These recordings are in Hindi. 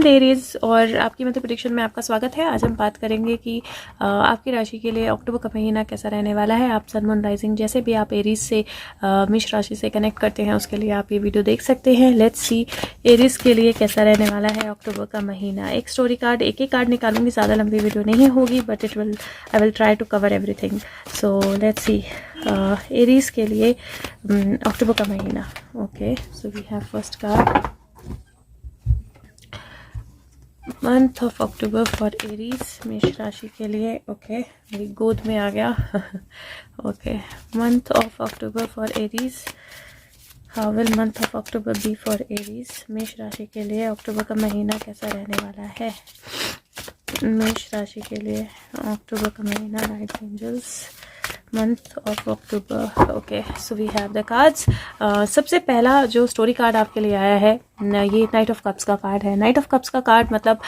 एरीज और आपकी मंथली प्रेडिक्शन में आपका स्वागत है। आज हम बात करेंगे कि आपकी राशि के लिए अक्टूबर का महीना कैसा रहने वाला है। आप सन मून राइजिंग जैसे भी आप एरीज से मेष राशि से कनेक्ट करते हैं उसके लिए आप ये वीडियो देख सकते हैं। लेट्स सी एरीज के लिए कैसा रहने वाला है अक्टूबर का महीना। एक स्टोरी कार्ड, एक ही कार्ड निकालूंगी, ज़्यादा लंबी वीडियो नहीं होगी, but I will try to cover everything. So let's see Aries के लिए अक्टूबर का महीना। Okay, so we have first card, month of October for Aries, मेष राशि के लिए। ओके, मेरी गोद में आ गया। Okay, month of October for Aries, how will month of October be for Aries. मेष राशि के लिए अक्टूबर का महीना कैसा रहने वाला है। मेष राशि के लिए अक्टूबर का महीना, right angels, month of October. Okay, so we have the cards. सबसे पहला जो स्टोरी कार्ड आपके लिए आया है ये नाइट ऑफ कप्स का कार्ड है। नाइट ऑफ कप्स का कार्ड मतलब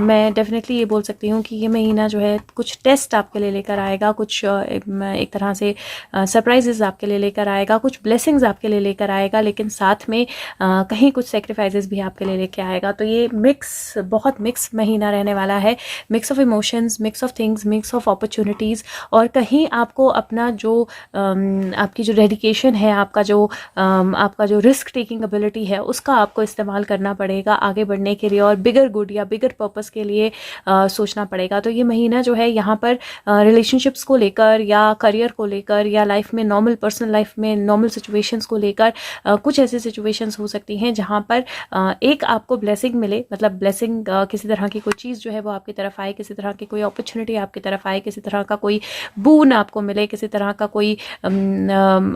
मैं डेफिनेटली ये बोल सकती हूँ कि ये महीना जो है कुछ टेस्ट आपके लिए लेकर आएगा, कुछ एक तरह से सरप्राइजेस आपके लिए लेकर आएगा, कुछ ब्लेसिंग्स आपके लिए लेकर आएगा, लेकिन साथ में कहीं कुछ सेक्रीफाइसेस भी आपके लिए लेकर आएगा। तो ये बहुत मिक्स महीना रहने वाला है। Mix of emotions, mix of things, mix of opportunities, और कहीं आपको अपना जो आपकी जो डेडिकेशन है, आपका जो रिस्क टेकिंग एबिलिटी है, उसका आपको इस्तेमाल करना पड़ेगा आगे बढ़ने के लिए और बिगर गुड या बिगर पर्पस के लिए सोचना पड़ेगा। तो ये महीना जो है यहाँ पर रिलेशनशिप्स को लेकर या करियर को लेकर या लाइफ में नॉर्मल पर्सनल लाइफ में नॉर्मल सिचुएशंस को लेकर कुछ ऐसी सिचुएशंस हो सकती हैं जहाँ पर एक आपको ब्लेसिंग मिले, मतलब ब्लेसिंग किसी तरह की कोई चीज़ जो है वो आपकी तरफ आए, किसी तरह की कोई अपॉर्चुनिटी आपकी तरफ आए, किसी तरह का कोई बून आपको मिले, किसी तरह का कोई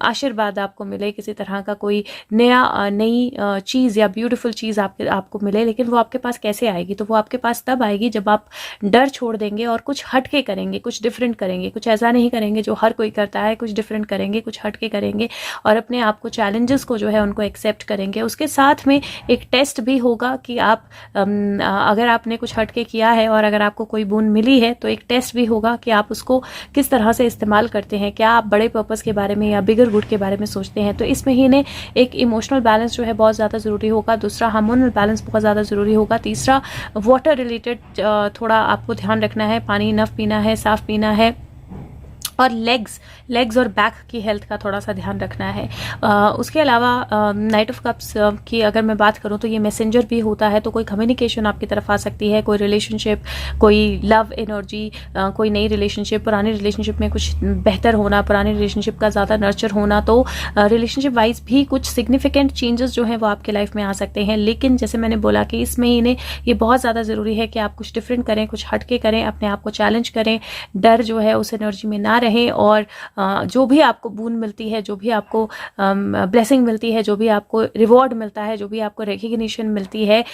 आशीर्वाद आपको मिले, किसी तरह का कोई नई चीज़ या ब्यूटीफुल चीज़ आपको मिले। लेकिन वो आपके पास कैसे आएगी? तो वो आपके पास तब आएगी जब आप डर छोड़ देंगे और कुछ हटके करेंगे, कुछ डिफरेंट करेंगे, कुछ ऐसा नहीं करेंगे जो हर कोई करता है, कुछ डिफरेंट करेंगे, कुछ हटके करेंगे और अपने आप को चैलेंजेस को जो है उनको एक्सेप्ट करेंगे। उसके साथ में एक टेस्ट भी होगा कि आप अगर आपने कुछ हटके किया है और अगर आपको कोई बून मिली है तो एक टेस्ट भी होगा कि आप उसको किस तरह से इस्तेमाल करते हैं। क्या आप बड़े पर्पस के बारे में या बिगर गुड के बारे में सोचते हैं? तो इस महीने एक इमोशनल बैलेंस जो है बहुत ज़्यादा ज़रूरी होगा। दूसरा, हार्मोनल बैलेंस बहुत ज़्यादा ज़रूरी होगा। तीसरा, वाटर रिलेटेड थोड़ा आपको ध्यान रखना है, पानी इनफ पीना है, साफ पीना है, और लेग्स और बैक की हेल्थ का थोड़ा सा ध्यान रखना है। उसके अलावा नाइट ऑफ कप्स की अगर मैं बात करूं तो ये मैसेंजर भी होता है, तो कोई कम्युनिकेशन आपकी तरफ आ सकती है, कोई रिलेशनशिप, कोई लव एनर्जी, कोई नई रिलेशनशिप, पुरानी रिलेशनशिप में कुछ बेहतर होना, पुरानी रिलेशनशिप का ज़्यादा नर्चर होना। तो रिलेशनशिप वाइज भी कुछ सिग्निफिकेंट चेंजेस जो हैं वो आपके लाइफ में आ सकते हैं। लेकिन जैसे मैंने बोला कि इस महीने ये बहुत ज़्यादा ज़रूरी है कि आप कुछ डिफरेंट करें, कुछ हटके करें, अपने आप को चैलेंज करें, डर जो है उस एनर्जी में ना रहें, और जो भी आपको बून मिलती है, जो भी आपको ब्लेसिंग मिलती है, जो भी आपको रिवॉर्ड मिलता है, जो भी आपको रिकग्निशन मिलती है,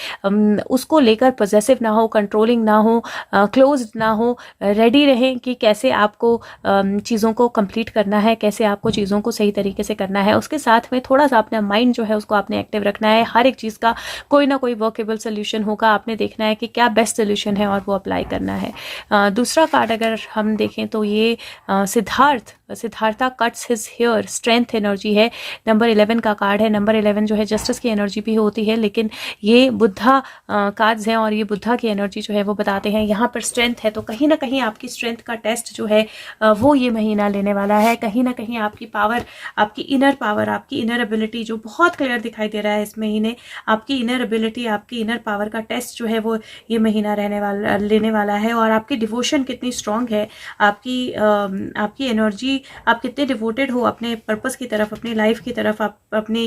उसको लेकर पॉजेसिव ना हो, कंट्रोलिंग ना हो, क्लोज्ड ना हो, रेडी रहें कि कैसे आपको चीज़ों को कंप्लीट करना है, कैसे आपको चीज़ों को सही तरीके से करना है। उसके साथ में थोड़ा सा अपना माइंड जो है उसको आपने एक्टिव रखना है। हर एक चीज़ का कोई ना कोई वर्केबल सोल्यूशन होगा, आपने देखना है कि क्या बेस्ट सोल्यूशन है और वो अप्लाई करना है। दूसरा कार्ड अगर हम देखें तो ये Siddhartha cuts his hair, strength energy है। नंबर 11 का कार्ड है। नंबर 11 जो है जस्टिस की एनर्जी भी होती है, लेकिन ये बुद्धा कार्ड्स हैं और ये बुद्धा की एनर्जी जो है वो बताते हैं यहाँ पर स्ट्रेंथ है। तो कहीं ना कहीं आपकी स्ट्रेंथ का टेस्ट जो है वो ये महीना लेने वाला है। कहीं ना कहीं आपकी पावर, आपकी इनर एबिलिटी जो बहुत क्लियर दिखाई दे रहा है इस महीने, आपकी इनर एबिलिटी, आपकी इनर पावर का टेस्ट जो है वो ये महीना लेने वाला है। और आपकी डिवोशन कितनी स्ट्रांग है, आपकी एनर्जी, आप कितने डिवोटेड हो अपने पर्पस की तरफ, अपनी लाइफ की तरफ, अपनी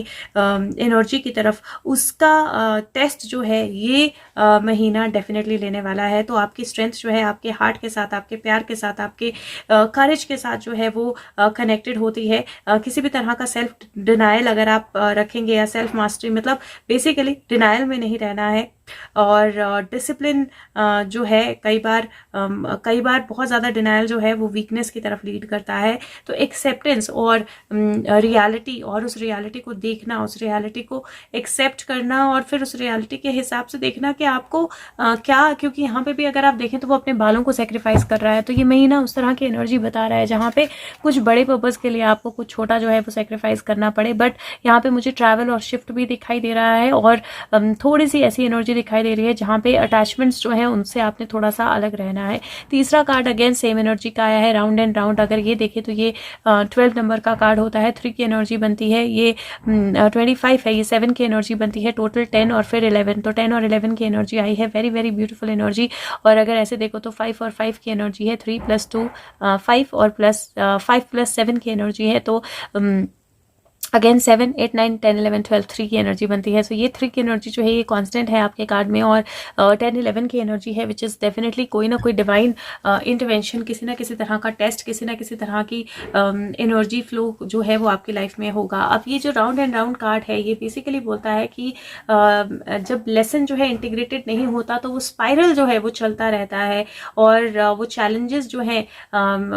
एनर्जी की तरफ, उसका टेस्ट जो है ये महीना डेफिनेटली लेने वाला है। तो आपकी स्ट्रेंथ जो है आपके हार्ट के साथ, आपके प्यार के साथ, आपके करेज के साथ जो है वो कनेक्टेड होती है। किसी भी तरह का सेल्फ डिनायल अगर आप रखेंगे या सेल्फ मास्टरी, मतलब बेसिकली डिनायल में नहीं रहना है। और डिसिप्लिन जो है कई बार बहुत ज़्यादा डिनायल जो है वो वीकनेस की तरफ लीड करता है। तो एक्सेप्टेंस और रियलिटी, और उस रियलिटी को देखना, उस रियलिटी को एक्सेप्ट करना और फिर उस रियलिटी के हिसाब से देखना कि आपको क्या, क्योंकि यहाँ पे भी अगर आप देखें तो वो अपने बालों को सेक्रीफाइस कर रहा है। तो ये महीना उस तरह की एनर्जी बता रहा है जहाँ पे कुछ बड़े पर्पस के लिए आपको कुछ छोटा जो है वो सेक्रीफाइस करना पड़े। बट यहाँ पे मुझे ट्रैवल और शिफ्ट भी दिखाई दे रहा है और थोड़ी सी ऐसी एनर्जी दिखाई दे रही है जहाँ पे अटैचमेंट्स जो है उनसे आपने थोड़ा सा अलग रहना है। तीसरा कार्ड अगेन सेम एनर्जी का आया है, राउंड एंड राउंड। अगर ये देखें तो ये 12 नंबर का कार्ड होता है, 3 की एनर्जी बनती है। ये 25 है, ये 7 की एनर्जी बनती है। टोटल 10 और फिर 11, तो 10 और 11 की एनर्जी आई है। Very very beautiful energy. और अगर ऐसे देखो तो 5 और 5 की एनर्जी है, 3 + 2 5 और 5 + 7 की एनर्जी है। तो अगेन 7, 8, 9, 10, 11, 12 3 की एनर्जी बनती है। सो ये 3 की एनर्जी जो है ये कांस्टेंट है आपके कार्ड में। और 10, 11 की एनर्जी है विच इज़ डेफिनेटली कोई ना कोई डिवाइन इंटरवेंशन, किसी ना किसी तरह का टेस्ट, किसी ना किसी तरह की एनर्जी फ्लो जो है वो आपकी लाइफ में होगा। अब ये जो राउंड एंड राउंड कार्ड है ये बेसिकली बोलता है कि जब लेसन जो है इंटीग्रेटेड नहीं होता तो वो स्पाइरल जो है वो चलता रहता है। और वो चैलेंजेस जो हैं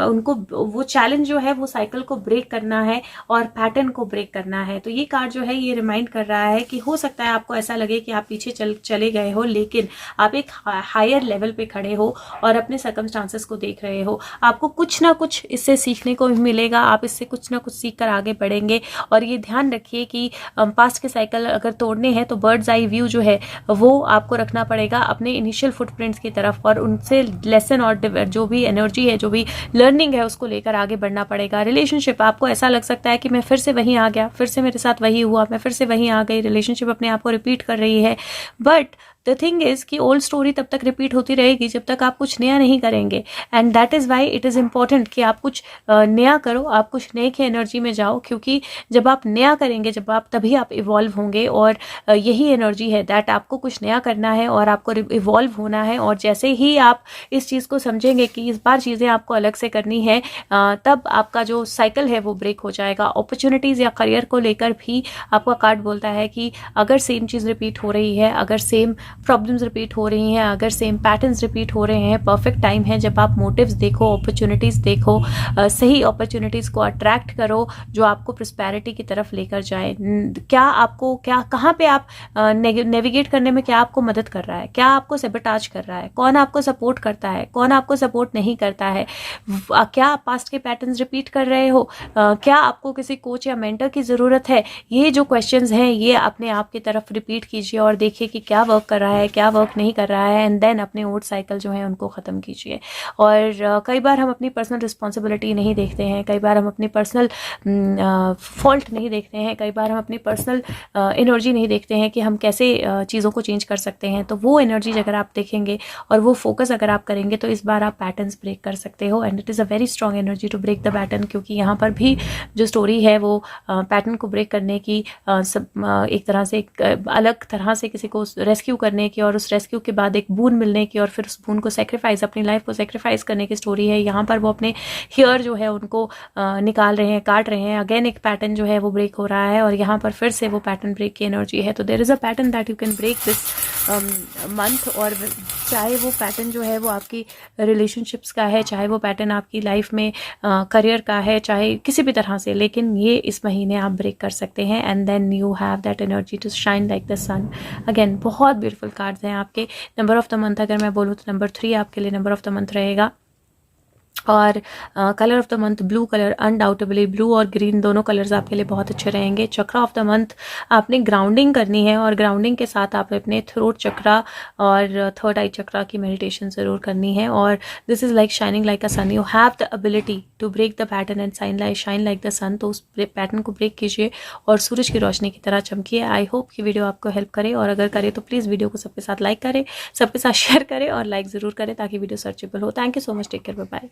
उनको, वो चैलेंज जो है वो साइकिल को ब्रेक करना है और पैटर्न को ब्रेक करना है। तो ये कार्ड जो है ये रिमाइंड कर रहा है कि हो सकता है आपको ऐसा लगे कि आप पीछे चले गए हो, लेकिन आप एक हायर लेवल पे खड़े हो और अपने सर्कमस्टांसेस को देख रहे हो। आपको कुछ ना कुछ इससे सीखने को मिलेगा, आप इससे कुछ ना कुछ सीख कर आगे बढ़ेंगे। और ये ध्यान रखिए कि पास्ट के साइकिल अगर तोड़ने हैं तो बर्ड्स आई व्यू जो है वो आपको रखना पड़ेगा अपने इनिशियल फुटप्रिंट्स की तरफ, और उनसे लेसन और जो भी एनर्जी है, जो भी लर्निंग है, उसको लेकर आगे बढ़ना पड़ेगा। रिलेशनशिप, आपको ऐसा लग सकता है कि मैं फिर से वहीं आ गया, फिर से मेरे साथ वही हुआ, मैं फिर से वहीं आ गई, रिलेशनशिप अपने आप को रिपीट कर रही है। बट द थिंग इज कि ओल्ड स्टोरी तब तक रिपीट होती रहेगी जब तक आप कुछ नया नहीं करेंगे। And that is why it is important कि आप कुछ नया करो, आप कुछ नए की एनर्जी में जाओ, क्योंकि जब आप नया करेंगे, जब आप तभी आप इवॉल्व होंगे। और यही एनर्जी है दैट आपको कुछ नया करना है और आपको इवॉल्व होना है। और जैसे ही आप इस चीज़ को समझेंगे कि इस बार चीज़ें आपको अलग से करनी है, तब आपका जो साइकिल है वो ब्रेक हो जाएगा। अपॉर्चुनिटीज़ या करियर को लेकर भी आपका कार्ड बोलता है कि अगर सेम चीज़ रिपीट हो रही है, अगर सेम प्रॉब्लम्स रिपीट हो रही हैं, अगर सेम पैटर्न्स रिपीट हो रहे हैं, परफेक्ट टाइम है जब आप मोटिव्स देखो, अपॉर्चुनिटीज़ देखो, सही अपॉर्चुनिटीज़ को अट्रैक्ट करो जो आपको प्रॉस्पेरिटी की तरफ लेकर जाए। क्या आपको, क्या कहाँ पे आप नेविगेट करने में क्या आपको मदद कर रहा है, क्या आपको सैबोटाज कर रहा है, कौन आपको सपोर्ट करता है, कौन आपको सपोर्ट नहीं करता है, क्या आप पास्ट के पैटर्न्स रिपीट कर रहे हो, क्या आपको किसी कोच या मेंटर की ज़रूरत है। ये जो क्वेश्चंस हैं ये अपने आप की तरफ रिपीट कीजिए और देखिए कि क्या वर्क कर रहा है, क्या वर्क नहीं कर रहा है, एंड देन अपने ओल्ड साइकिल जो है उनको ख़त्म कीजिए। और कई बार हम अपनी पर्सनल रिस्पॉन्सिबिलिटी नहीं देखते हैं, कई बार हम अपनी पर्सनल फॉल्ट नहीं देखते हैं, कई बार हम अपनी पर्सनल एनर्जी नहीं देखते हैं कि हम कैसे चीज़ों को चेंज कर सकते हैं। तो वो एनर्जी अगर आप देखेंगे और वो फोकस अगर आप करेंगे तो इस बार आप पैटर्न्स ब्रेक कर सकते हो। And it is a very strong energy to break the pattern, क्योंकि यहाँ पर भी जो स्टोरी है वो पैटर्न को ब्रेक करने की, एक तरह से अलग तरह से किसी को रेस्क्यू करने की, और उस रेस्क्यू के बाद एक बून मिलने की, और फिर उस बून को सेक्रीफाइस, अपनी लाइफ को सेक्रीफाइस करने की स्टोरी है। यहाँ पर वो अपने हेयर जो है उनको निकाल रहे हैं, काट रहे हैं। अगेन एक पैटर्न जो है वो ब्रेक हो रहा है और यहाँ पर फिर से वो पैटर्न ब्रेक की एनर्जी है। तो there is a pattern that you can break this month. और चाहे वो पैटर्न जो है वो आपकी रिलेशनशिप्स का है, चाहे वो पैटर्न आपकी लाइफ में करियर का है, चाहे किसी भी तरह से, लेकिन ये इस महीने आप ब्रेक कर सकते हैं। And then you have that energy to shine like the sun. Again बहुत ब्यूटीफुल कार्ड्स हैं आपके। नंबर ऑफ द मंथ अगर मैं बोलूँ तो नंबर 3 आपके लिए नंबर ऑफ द मंथ रहेगा। और colour of the month blue colour, undoubtedly blue और ग्रीन दोनों कलर्स आपके लिए बहुत अच्छे रहेंगे। चक्रा ऑफ द मंथ, आपने ग्राउंडिंग करनी है और ग्राउंडिंग के साथ आप अपने थ्रोट चक्रा और थर्ड आई चक्रा की मेडिटेशन ज़रूर करनी है। और this is like shining like a sun, you have the ability to break the pattern and shine like the sun. तो उस पैटर्न को ब्रेक कीजिए और सूरज की रोशनी की तरह चमकिए। आई होप कि वीडियो आपको हेल्प करे, और अगर करे तो प्लीज़ वीडियो को सबके साथ लाइक करें, सबके साथ शेयर करें और लाइक ज़रूर करें ताकि वीडियो सर्चेबल हो। Thank you so much, take care, bye bye.